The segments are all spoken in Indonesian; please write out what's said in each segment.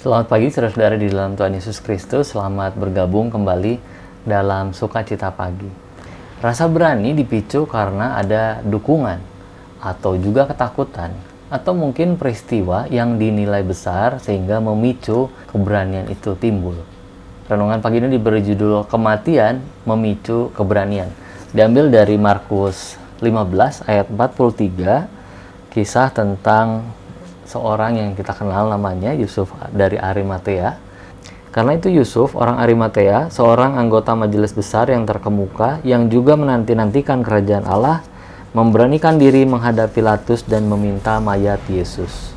Selamat pagi saudara-saudara di dalam Tuhan Yesus Kristus. Selamat bergabung kembali dalam Sukacita Pagi. Rasa berani dipicu karena ada dukungan atau juga ketakutan atau mungkin peristiwa yang dinilai besar sehingga memicu keberanian itu timbul. Renungan pagi ini diberi judul Kematian Memicu Keberanian. Diambil dari Markus 15 ayat 43, kisah tentang seorang yang kita kenal namanya Yusuf dari Arimatea. Karena itu Yusuf, orang Arimatea, seorang anggota majelis besar yang terkemuka, yang juga menanti-nantikan kerajaan Allah, memberanikan diri menghadap Pilatus dan meminta mayat Yesus.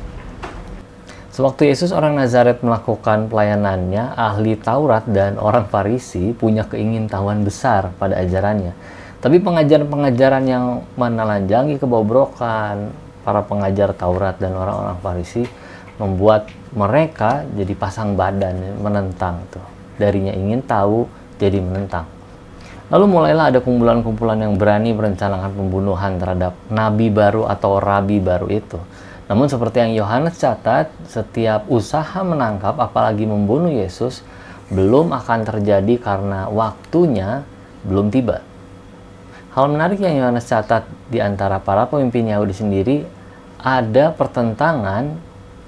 Sewaktu Yesus orang Nazaret melakukan pelayanannya, ahli Taurat dan orang Farisi punya keingintahuan besar pada ajarannya. Tapi pengajaran-pengajaran yang menelanjangi kebobrokan para pengajar Taurat dan orang-orang Farisi membuat mereka jadi pasang badan, menentang tuh. Darinya ingin tahu, jadi menentang. Lalu mulailah ada kumpulan-kumpulan yang berani merencanakan pembunuhan terhadap nabi baru atau rabi baru itu. Namun seperti yang Yohanes catat, setiap usaha menangkap apalagi membunuh Yesus belum akan terjadi karena waktunya belum tiba. Hal menarik yang Yohanes catat di antara para pemimpin Yahudi sendiri, ada pertentangan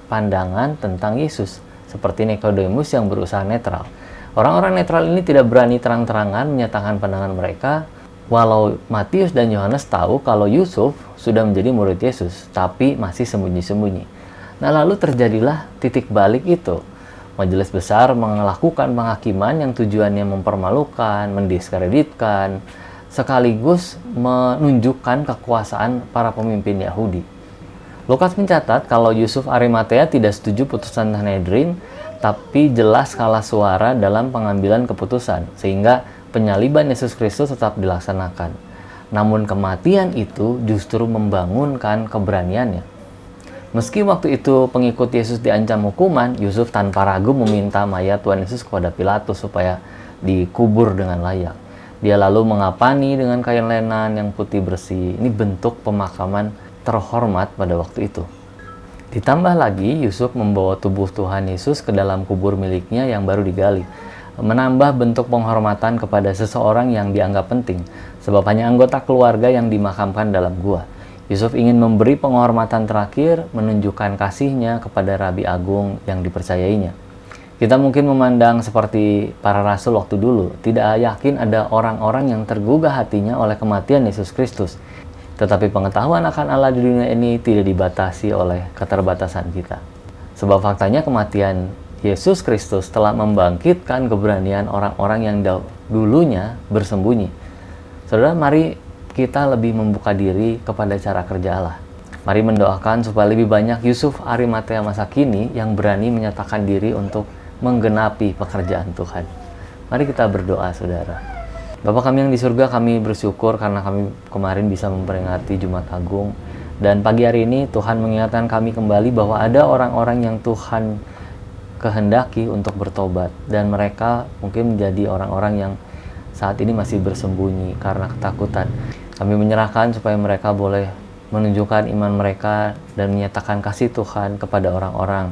pandangan tentang Yesus, seperti Nikodemus yang berusaha netral. Orang-orang netral ini tidak berani terang-terangan menyatakan pandangan mereka, walau Matius dan Yohanes tahu kalau Yusuf sudah menjadi murid Yesus, tapi masih sembunyi-sembunyi. Nah, lalu terjadilah titik balik itu. Majelis besar melakukan penghakiman yang tujuannya mempermalukan, mendiskreditkan, sekaligus menunjukkan kekuasaan para pemimpin Yahudi. Lukas mencatat kalau Yusuf Arimatea tidak setuju putusan Sanhedrin, tapi jelas kalah suara dalam pengambilan keputusan, sehingga penyaliban Yesus Kristus tetap dilaksanakan. Namun kematian itu justru membangunkan keberaniannya. Meski waktu itu pengikut Yesus diancam hukuman, Yusuf tanpa ragu meminta mayat Tuhan Yesus kepada Pilatus supaya dikubur dengan layak. Dia lalu mengapani dengan kain lenan yang putih bersih. Ini bentuk pemakaman terhormat pada waktu itu. Ditambah lagi, Yusuf membawa tubuh Tuhan Yesus ke dalam kubur miliknya yang baru digali, menambah bentuk penghormatan kepada seseorang yang dianggap penting, sebab hanya anggota keluarga yang dimakamkan dalam gua. Yusuf ingin memberi penghormatan terakhir, menunjukkan kasihnya kepada Rabi Agung yang dipercayainya. Kita mungkin memandang seperti para rasul waktu dulu, tidak yakin ada orang-orang yang tergugah hatinya oleh kematian Yesus Kristus. Tetapi pengetahuan akan Allah di dunia ini tidak dibatasi oleh keterbatasan kita. Sebab faktanya kematian Yesus Kristus telah membangkitkan keberanian orang-orang yang dulunya bersembunyi. Saudara, mari kita lebih membuka diri kepada cara kerja Allah. Mari mendoakan supaya lebih banyak Yusuf Arimatea masa kini yang berani menyatakan diri untuk menggenapi pekerjaan Tuhan. Mari kita berdoa, saudara. Bapa kami yang di surga, kami bersyukur karena kami kemarin bisa memperingati Jumat Agung. Dan pagi hari ini Tuhan mengingatkan kami kembali bahwa ada orang-orang yang Tuhan kehendaki untuk bertobat. Dan mereka mungkin menjadi orang-orang yang saat ini masih bersembunyi karena ketakutan. Kami menyerahkan supaya mereka boleh menunjukkan iman mereka dan menyatakan kasih Tuhan kepada orang-orang.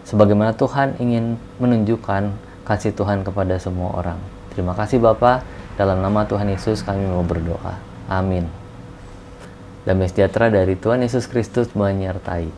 Sebagaimana Tuhan ingin menunjukkan kasih Tuhan kepada semua orang. Terima kasih Bapa. Dalam nama Tuhan Yesus kami mau berdoa. Amin. Damai sejahtera dari Tuhan Yesus Kristus menyertai.